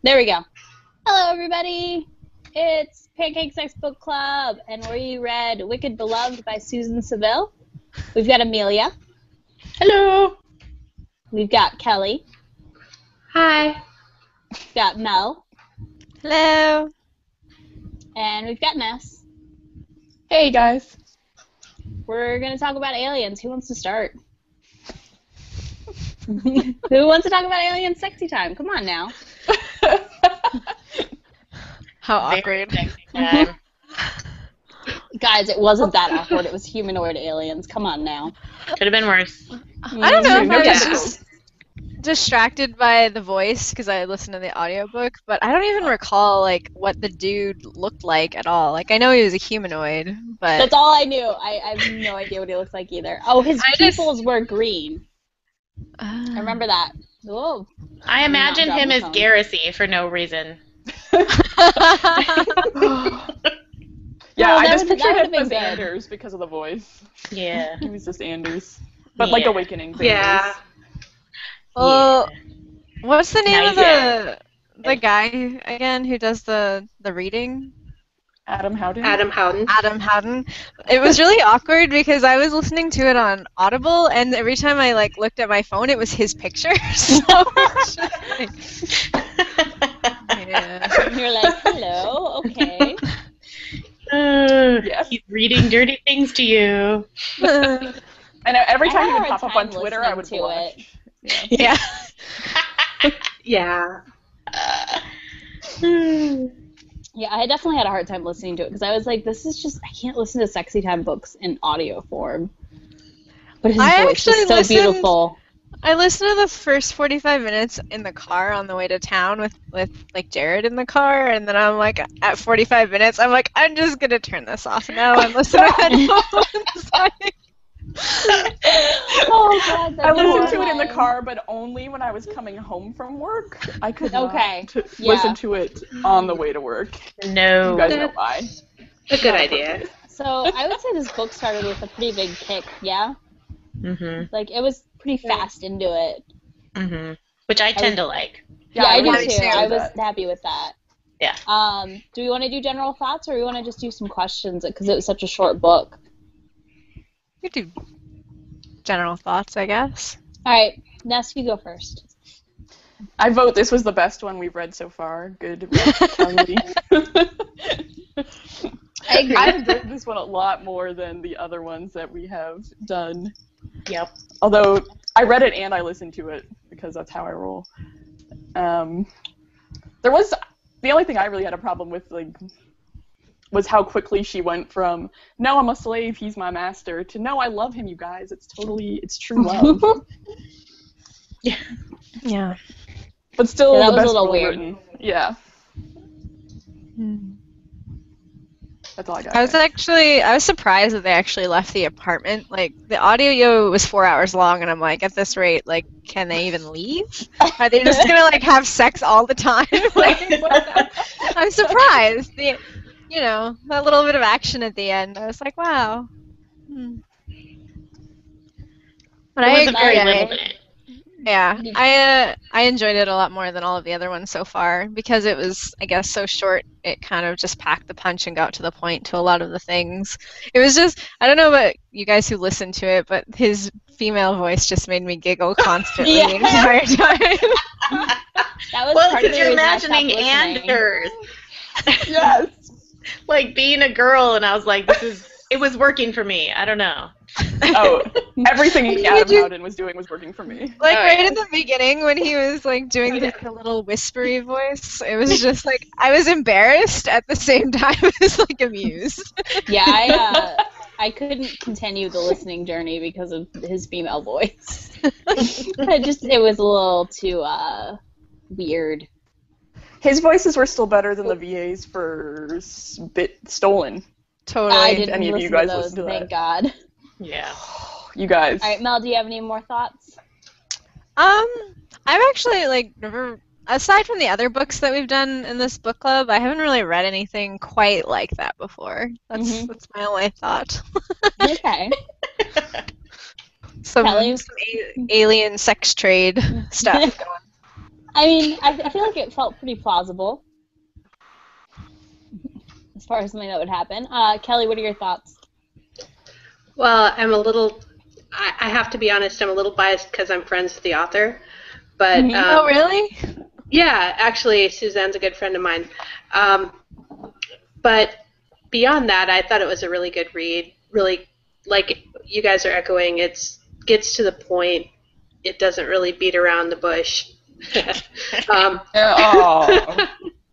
There we go. Hello, everybody. It's Pancake Sex Book Club, and we read Wicked Beloved by Susan Saville. We've got Amelia. Hello. We've got Kelly. Hi. We've got Mel. Hello. And we've got Ness. Hey, guys. We're going to talk about aliens. Who wants to start? Who wants to talk about alien sexy time? Come on now. How awkward. Guys, it wasn't that awkward. It was humanoid aliens. Come on now. Could have been worse. I don't know if I was Yeah. just distracted by the voice because I listened to the audiobook, but I don't even recall like what the dude looked like at all. Like I know he was a humanoid, but That's all I knew. I have no idea what he looks like either. Oh, his pupils were green. I remember that. Whoa. I imagined him as phone. Garrissy for no reason. Yeah, Well, I that just would- pictured that him would've as been good. Anders because of the voice. Yeah. He was just Anders. But like Yeah. Awakening. Yeah. well, what's the name Now of you the guy again who does the reading? Adam Howden. Adam Howden. Adam Howden. It was really awkward because I was listening to it on Audible, and every time I like looked at my phone, it was his picture. So it's just like, yeah. And you're like, hello, okay. Yes. He's reading dirty things to you. And every I time had he a would hard pop up on time Twitter, I would listening to blush. Yeah. Yeah. Yeah, I definitely had a hard time listening to it because I was like, this is just, I can't listen to sexy time books in audio form. But his I voice actually is so listened- beautiful. I listened to the first 45 minutes in the car on the way to town with like Jared in the car, and then I'm like at 45 minutes I'm like I'm just gonna turn this off now and listen to headphones. Oh, God. I listened to it in the horrifying. car, but only when I was coming home from work. I could not Okay, yeah. listen to it on the way to work. No. You guys know why. A good idea. So I would say this book started with a pretty big kick, yeah? Mm-hmm. Like, it was pretty fast into it. Mm-hmm. Which I tend to like. Yeah, I do would too. say I was that. happy with that. Yeah. Do we want to do general thoughts, or do we want to just do some questions because it was such a short book? You do general thoughts, I guess. All right, Ness, you go first. I vote this was the best one we've read so far. Good. Kelly. I agree. I enjoyed this one a lot more than the other ones that we have done. Yep. Although I read it and I listened to it because that's how I roll. There was the only thing I really had a problem with was how quickly she went from no, I'm a slave, he's my master, to no, I love him, you guys. It's true love. Yeah. Yeah. But still, Yeah, that the was a best little well weird. written. Yeah. That's all I got. I was surprised that they actually left the apartment. Like the audio was 4 hours long, and I'm like, at this rate, like, can they even leave? Are they just gonna like have sex all the time? Like, I'm surprised. That little bit of action at the end. I was like, wow. But It I wasn't very agree. little in it. Yeah, I enjoyed it a lot more than all of the other ones so far because it was, I guess, so short. It kind of just packed the punch and got to the point to a lot of the things. It was just, I don't know about you guys who listened to it, but his female voice just made me giggle constantly the entire time. That was Well, part of because the you're reason I stopped imagining listening. Anders. Yes. Like being a girl, and I was like, it was working for me. I don't know. Oh, everything Adam you- Howden was doing was working for me. Like Oh, right yeah. at the beginning when he was like doing the little whispery voice, it was just like I was embarrassed at the same time as like amused. Yeah, I couldn't continue the listening journey because of his female voice. It was a little too weird. His voices were still better than the VAs for Stolen. Totally. I didn't any of listen you guys to those, listen to thank that? God. Yeah. You guys. All right, Mel, do you have any more thoughts? I've actually like never, aside from the other books that we've done in this book club, I haven't really read anything quite like that before. That's my only thought. Okay. some Kelly? alien sex trade stuff going. I mean, I feel like it felt pretty plausible as far as something that would happen. Kelly, what are your thoughts? Well, I have to be honest, I'm a little biased because I'm friends with the author. But Oh, really? yeah, actually, Suzanne's a good friend of mine. But beyond that, I thought it was a really good read. Really, like you guys are echoing, it gets to the point. It doesn't really beat around the bush. Oh,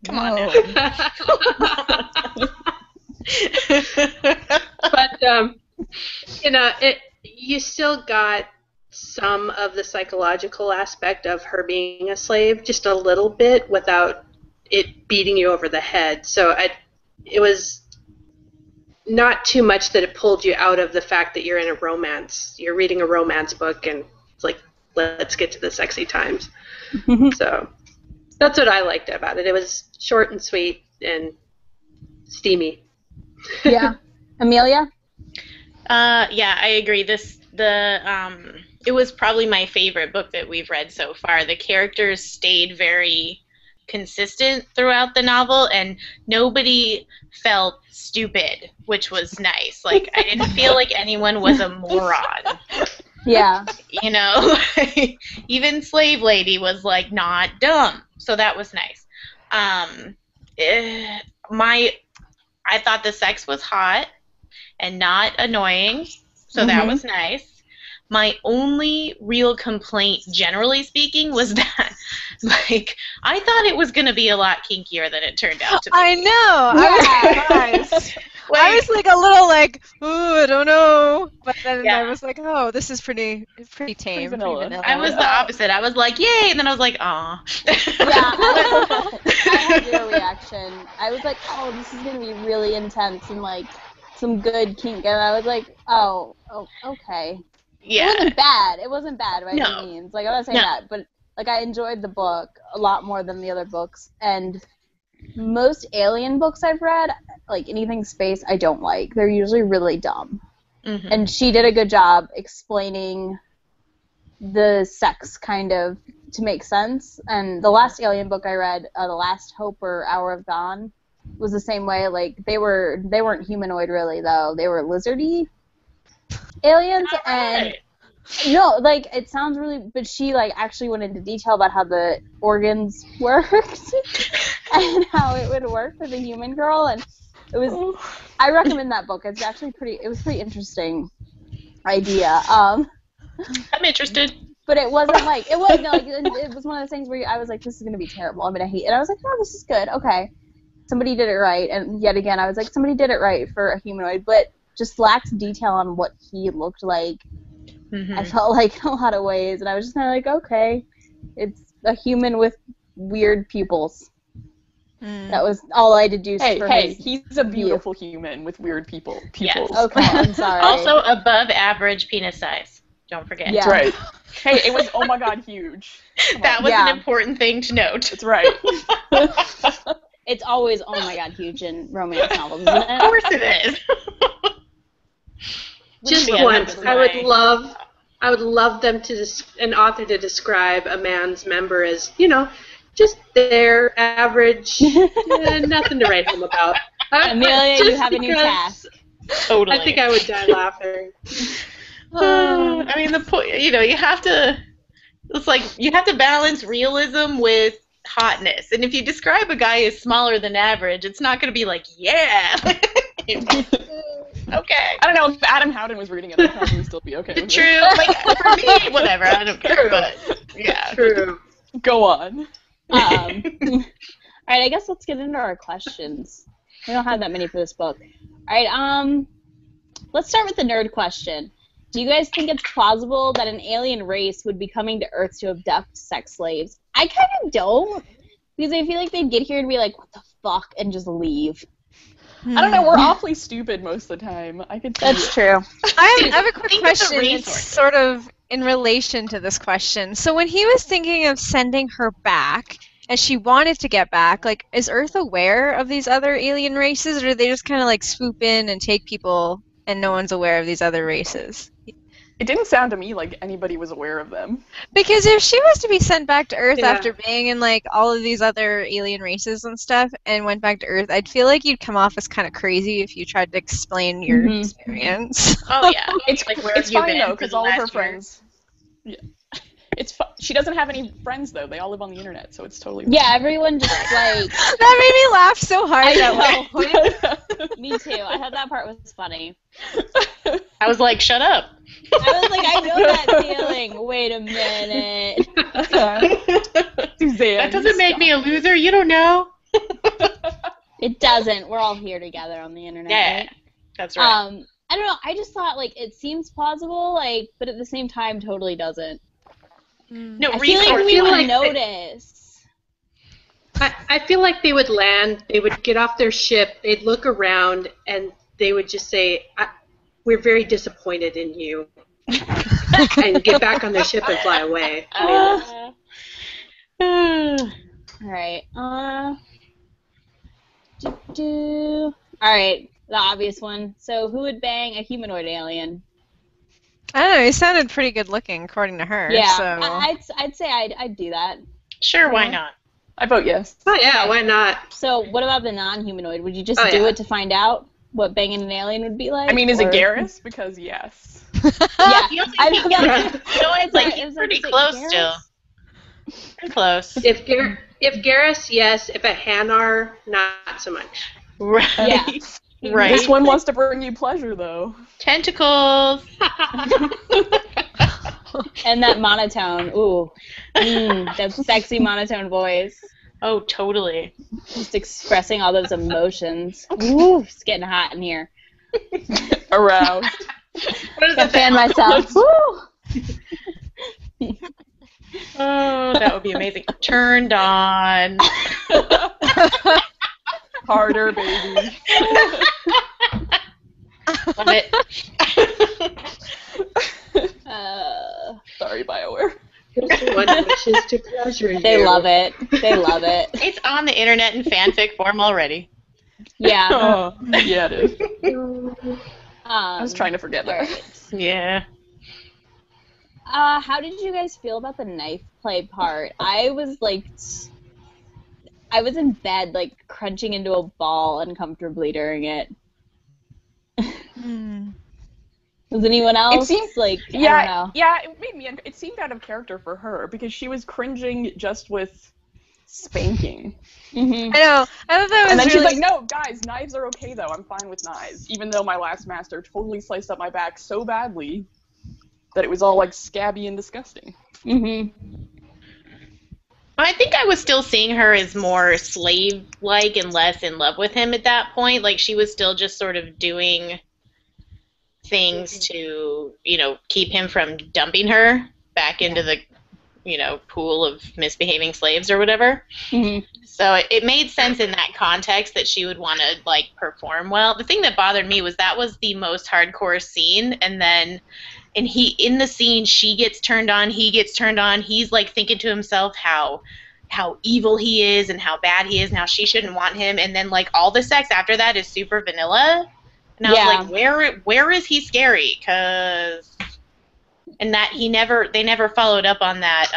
Come on now. But you still got some of the psychological aspect of her being a slave, just a little bit, without it beating you over the head. So it was not too much that it pulled you out of the fact that you're in a romance. You're reading a romance book, and it's like, let's get to the sexy times. So that's what I liked about it. It was short and sweet and steamy. Yeah. Amelia? Yeah, I agree. It was probably my favorite book that we've read so far. The characters stayed very consistent throughout the novel, and nobody felt stupid, which was nice. Like, I didn't feel like anyone was a moron. Yeah. You know, even Slave Lady was like not dumb, so that was nice. I thought the sex was hot and not annoying, so that was nice. My only real complaint, generally speaking, was that, like, I thought it was going to be a lot kinkier than it turned out to be. I know. I was surprised. I was like a little like, ooh, I don't know. But then I was like, oh, this is pretty tame. Pretty vanilla. I was the opposite. I was like, yay, and then I was like, aw. I had your reaction. I was like, oh, this is going to be really intense and, like, some good kink. And I was like, oh okay. Yeah. It wasn't bad by any means. Like, I'm not saying that, but, like, I enjoyed the book a lot more than the other books. And most alien books I've read, like anything space, I don't like. They're usually really dumb. Mm-hmm. And she did a good job explaining the sex kind of to make sense. And the last alien book I read, The Last Hope or Hour of Dawn, was the same way. Like, they weren't humanoid really, though. They were lizardy aliens. And no, like, it sounds really, but she, like, actually went into detail about how the organs worked and how it would work for the human girl. And it was, I recommend that book. It's actually it was pretty interesting idea. I'm interested. But it wasn't like, it was one of those things where I was like, this is going to be terrible. I'm going to hate it. And I was like, no, this is good. Okay. Somebody did it right. And yet again, I was like, somebody did it right for a humanoid, but just lacked detail on what he looked like. Mm-hmm. I felt like in a lot of ways. And I was just kind of like, okay, it's a human with weird pupils. That was all I deduced for his he's a beautiful human with weird pupils. Yes. Okay, I'm sorry. Also above average penis size. Don't forget. Yeah. That's right. Hey, it was, oh my god, huge. That was an important thing to note. That's right. It's always, oh my god, huge in romance novels, isn't it? Of course it is. Just once, I would love them an author to describe a man's member as, just their average, nothing to write home about. Amelia, you have a new task. Totally. I think I would die laughing. I mean, the point, you have to. It's like you have to balance realism with hotness, and if you describe a guy as smaller than average, it's not going to be like, yeah. Okay. I don't know, if Adam Howden was reading it, I'd probably still be okay with True. it. Like, for me, whatever, I don't care, but, yeah. True. Go on. All right, I guess let's get into our questions. We don't have that many for this book. All right, let's start with the nerd question. Do you guys think it's plausible that an alien race would be coming to Earth to abduct sex slaves? I kind of don't, because I feel like they'd get here and be like, what the fuck, and just leave. I don't know, we're awfully stupid most of the time. I could see That's true. I have a quick question. It's sort of in relation to this question. So when he was thinking of sending her back, and she wanted to get back, like, is Earth aware of these other alien races, or do they just kind of, like, swoop in and take people, and no one's aware of these other races? It didn't sound to me like anybody was aware of them. Because if she was to be sent back to Earth Yeah. after being in like all of these other alien races and stuff and went back to Earth, I'd feel like you'd come off as kind of crazy if you tried to explain your experience. Oh yeah. It's like where it's have you fine been though, for because the all of her last year? friends. Yeah. She doesn't have any friends though. They all live on the internet, so it's totally. Yeah, everyone just like. That made me laugh so hard at one point. Me too. I thought that part was funny. I was like, shut up. I was like, I know that feeling. Wait a minute. Suzanne, That doesn't make me a loser. You don't know. It doesn't. We're all here together on the internet. Yeah, Right? that's right. I don't know. I just thought like it seems plausible, like, but at the same time, totally doesn't. No, I feel like I we feel would like notice. I feel like they would land, they would get off their ship, they'd look around, and they would just say, we're very disappointed in you. And get back on their ship and fly away. All right. All right. The obvious one. So, who would bang a humanoid alien? I don't know, he sounded pretty good looking according to her. Yeah, So. I'd say I'd do that. Sure, why not? I vote yes. Oh yeah, why not? So, what about the non-humanoid? Would you just Oh, do yeah. it to find out what banging an alien would be like? I mean, is it or- Garrus? Because yes. Yeah, I know that. No, it's like It he's was pretty is it close Garrus? still. Pretty close. If Garrus, yes. If a Hanar, not so much. Right. Yeah. Right. This one wants to bring you pleasure, though. Tentacles. And that monotone. Ooh. That sexy monotone voice. Oh, totally. Just expressing all those emotions. Ooh, it's getting hot in here. Aroused. What is I it? fan myself. Woo! Oh, that would be amazing. Turned on. Harder, baby. Love it. Sorry, BioWare. One wishes to pleasure you. They love it. They love it. It's on the internet in fanfic form already. Yeah. Oh, yeah, it is. I I was trying to forget that. Yeah. How did you guys feel about the knife play part? I was in bed, like, crunching into a ball uncomfortably during it. Was anyone else? It seemed, I don't know. Yeah, it made me. It seemed out of character for her because she was cringing just with spanking. Mm-hmm. I know. I thought that was And then really... she's like, "No, guys, knives are okay though. I'm fine with knives." Even though my last master totally sliced up my back so badly that it was all like scabby and disgusting. Mm-hmm. I think I was still seeing her as more slave-like and less in love with him at that point. Like, she was still just sort of doing things to, keep him from dumping her back into the, pool of misbehaving slaves or whatever. Mm-hmm. So it made sense in that context that she would want to, perform well. The thing that bothered me was that was the most hardcore scene, and then... And in the scene, she gets turned on, he gets turned on. He's thinking to himself how evil he is and how bad he is, and how she shouldn't want him. And then all the sex after that is super vanilla. And I was like, where is he scary? And that they never followed up on that.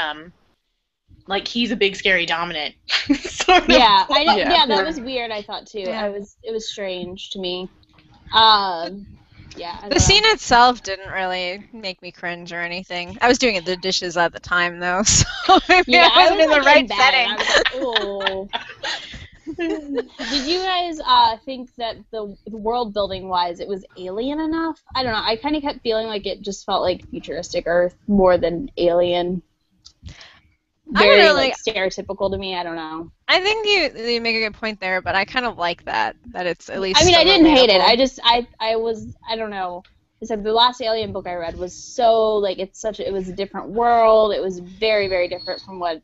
He's a big scary dominant. sort of. Yeah, Yeah. that was weird. I thought too. Yeah. It was strange to me. Yeah. I don't The know. scene itself didn't really make me cringe or anything. I was doing the dishes at the time, though, so maybe Yeah, I wasn't in the right bed, setting. and I was oh. Did you guys think that the world building wise it was alien enough? I don't know. I kind of kept feeling like it just felt like futuristic Earth more than alien. I don't Very know, stereotypical to me. I don't know. I think you make a good point there, but I kind of like that it's at least. I mean, I still didn't hate it. relatable. I don't know. It's like the last Alien book I read was so it was a different world. It was very, very different from what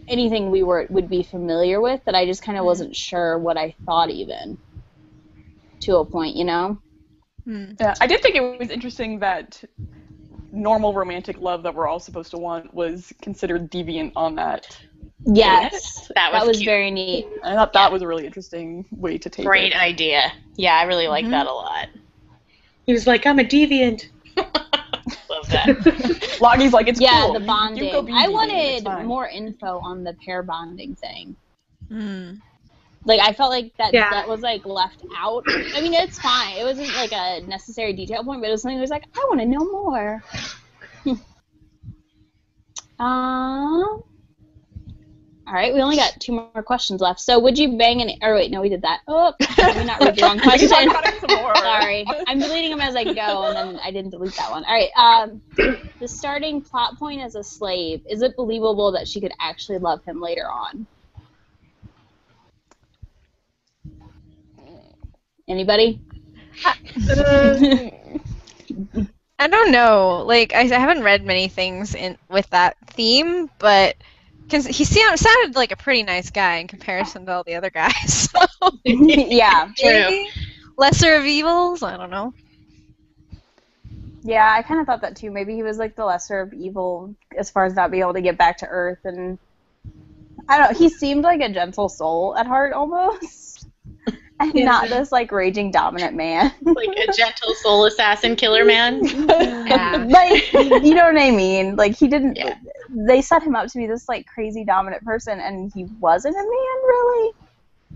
anything we would be familiar with. That I just kind of wasn't sure what I thought even to a point, Yeah, I did think it was interesting that normal romantic love that we're all supposed to want was considered deviant on that. Yes, That was cute. Very neat. I thought that was a really interesting way to take Great it. idea. Yeah, I really like that a lot. He was like, I'm a deviant. that. Loggy's like, it's Yeah, cool. the You bonding. go be I Dee Dee, it's wanted fine. more info on the pair bonding thing. Like, on the pair bonding thing. Like, I felt like that was, like, left out. I mean, it's fine. It wasn't, like, a necessary detail point, but it was something that was like, I want to know more. All right, we only got 2 more questions left. So, would you bang an... Or, wait, no, we did that. Oh, let me not read the wrong We can question. talk about it some more. Sorry. I'm deleting them as I go, and then I didn't delete that one. All right, the starting plot point as a slave, is it believable that she could actually love him later on? Anybody? I don't know. Like, I haven't read many things with that theme, but because he sounded like a pretty nice guy in comparison to all the other guys. So Yeah. maybe lesser of evils. I don't know. Yeah, I kind of thought that too. Maybe he was like the lesser of evil as far as not being able to get back to Earth, and I don't know. He seemed like a gentle soul at heart almost, and not this like raging dominant man. Like a gentle soul assassin killer man. Yeah. Like, you know what I mean? Like, he didn't. Yeah. They set him up to be this like crazy dominant person, and he wasn't a man really.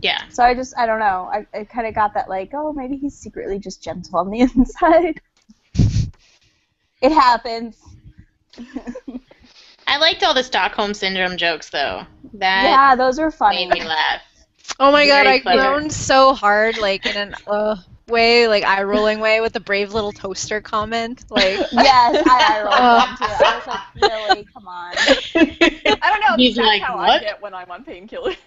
Yeah. So I don't know. I kind of got that like, oh, maybe he's secretly just gentle on the inside. It happens. I liked all the Stockholm Syndrome jokes, though. That Yeah, those were funny. made me laugh. Oh my god, Very I clever. groaned so hard, like in an way, like eye rolling way, with the brave little toaster comment. Like, Yes, I rolled too. I was like, really? Come on. I don't know. He's That's like, how I what? get when I'm on painkillers.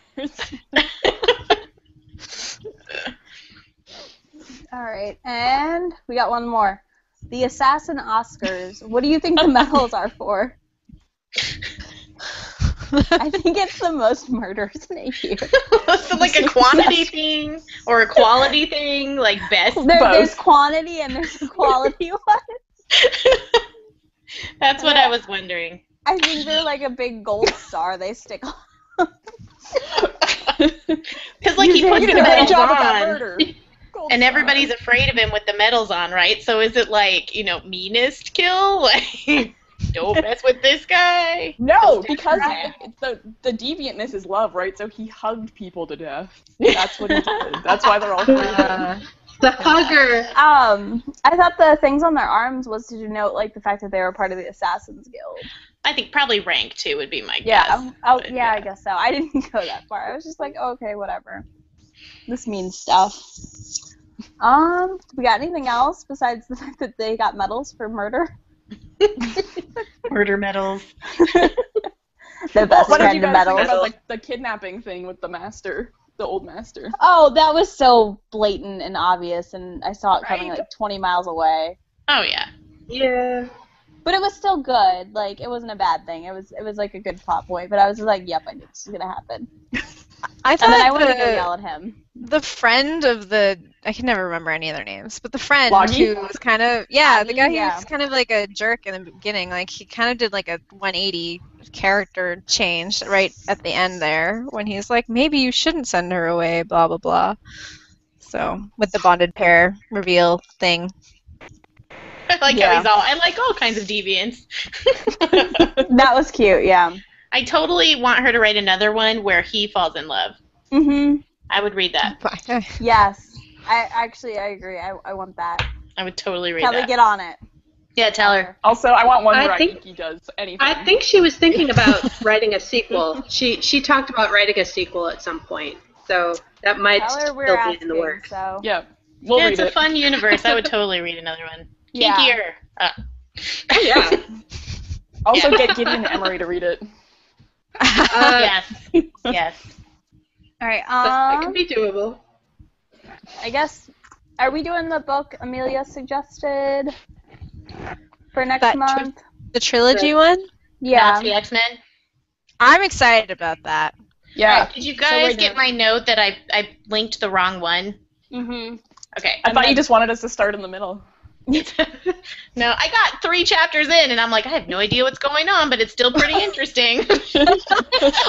All right, and we got one more. The Assassin Oscars. What do you think the medals are for? I think it's the most murders in a year. So like a quantity thing or a quality thing, like best. There's quantity and there's a quality one. That's what I was wondering. I think they're like a big gold star they stick on. Because like he You puts did the a great medals job with that on, murder. Gold and star. everybody's afraid of him with the medals on, right? So is it like, you know, meanest kill? Like, don't mess with this guy? No, because the deviantness is love, right? So he hugged people to death. That's what he did. That's why they're all afraid of him. The hugger. I thought the things on their arms was to denote like the fact that they were part of the Assassin's Guild. I think probably rank 2 would be my Yeah. guess. Oh, but, yeah, I guess so. I didn't go that far. I was just like, oh, okay, whatever. This means stuff. We got anything else besides the fact that they got medals for murder? Murder medals. The best What did kind you of guys think medals. about like the kidnapping thing with the master, the old master? Oh, that was so blatant and obvious, and I saw it coming Right? like 20 miles away. Oh, yeah. Yeah. But it was still good. Like, it wasn't a bad thing. It was like a good plot point. But I was just like, yep, I knew this was gonna happen. I And then I thought wanted to go yell at him. the friend of I can never remember any of their names, but the friend Loggy? who was kind of, yeah, the Loggy, guy who yeah. was kind of like a jerk in the beginning, like he kind of did like a 180 character change right at the end there when he's like, maybe you shouldn't send her away, blah, blah, blah. So, with the bonded pair reveal thing. I like Yeah. how he's all, I like all kinds of deviants. That was cute, yeah. I totally want her to write another one where he falls in love. Mm-hmm. I would read that. Yes. I agree. I want that. I would totally read Kelly, that. get on it. Yeah, tell her. Also, I want one I where think- he does anything. I think she was thinking about writing a sequel. She talked about writing a sequel at some point. So that might Tell her still we're be asking, in the works. so. Yeah, we'll Yeah, read it's a it. fun universe. I would totally read another one. Yeah. Kinkier. Oh, yeah. Also, Yeah. get Gideon and Emery to read it. Yes. Yes. All right, That could be doable. I guess, are we doing the book Amelia suggested for next That month? The trilogy one? Yeah. Nazi X-Men. I'm excited about that. Yeah. Did you we're guys get doing- my note that I linked the wrong one? Mm-hmm. Okay. I thought you just wanted us to start in the middle. No, I got 3 chapters in, and I'm like, I have no idea what's going on, but it's still pretty interesting.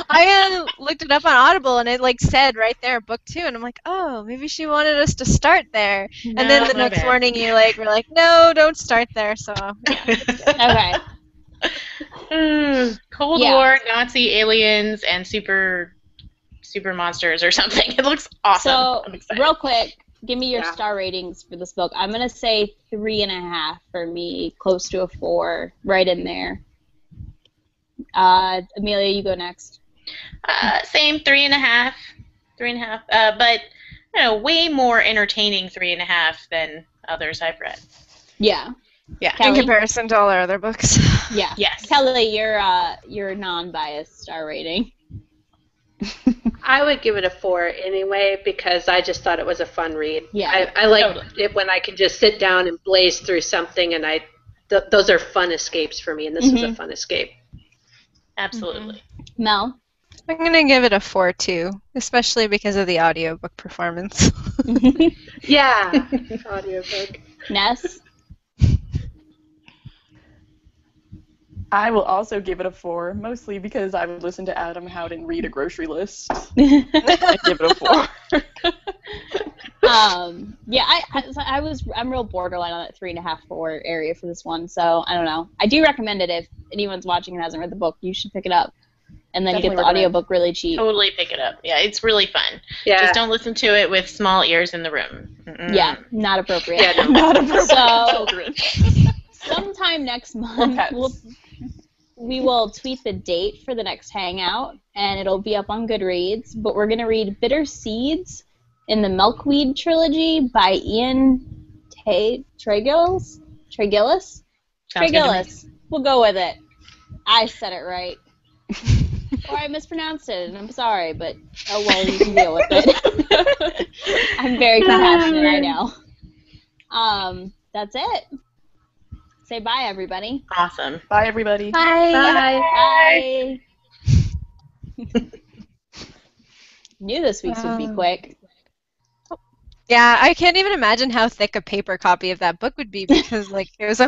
I looked it up on Audible, and it said right there, book 2, and I'm like, oh, maybe she wanted us to start there. And then the next morning, you were like, no, don't start there. So yeah. Okay. Cold War, Nazi aliens, and super monsters or something. It looks awesome. So I'm excited. real quick, give me your star ratings for this book. I'm gonna say 3.5 for me, close to a 4, right in there. Amelia, you go next. Same 3.5, 3.5. But way more entertaining 3.5 than others I've read. Yeah. Yeah. In comparison to all our other books. Yeah. Yes. Kelly, your non-biased star rating. I would give it a 4 anyway because I just thought it was a fun read. Yeah. I like it when I can just sit down and blaze through something, and those are fun escapes for me, and this was a fun escape. Absolutely. Mel? I'm going to give it a 4 too, especially because of the audiobook performance. Yeah, audiobook. Ness? I will also give it a 4, mostly because I would listen to Adam Howden read a grocery list. I give it a 4. Yeah, I'm real borderline on that 3.5, 4 area for this one. So I don't know. I do recommend it if anyone's watching and hasn't read the book. You should pick it up, and then Definitely get the audiobook really cheap. Totally pick it up. Yeah, it's really fun. Yeah. Just don't listen to it with small ears in the room. Mm-mm. Yeah, not appropriate. Yeah, no. Not appropriate So- for children. Sometime next Or month, pets. we will tweet the date for the next hangout, and it'll be up on Goodreads. But we're gonna read Bitter Seeds in the Milkweed trilogy by Ian Tregillis. Sounds good to me. We'll go with it. I said it right. Or I mispronounced it, and I'm sorry, but oh well, you can deal with it. I'm very compassionate, I know. That's it. Say bye, everybody. Awesome. Bye, everybody. Bye. Knew this week's would be quick. Yeah, I can't even imagine how thick a paper copy of that book would be because it was a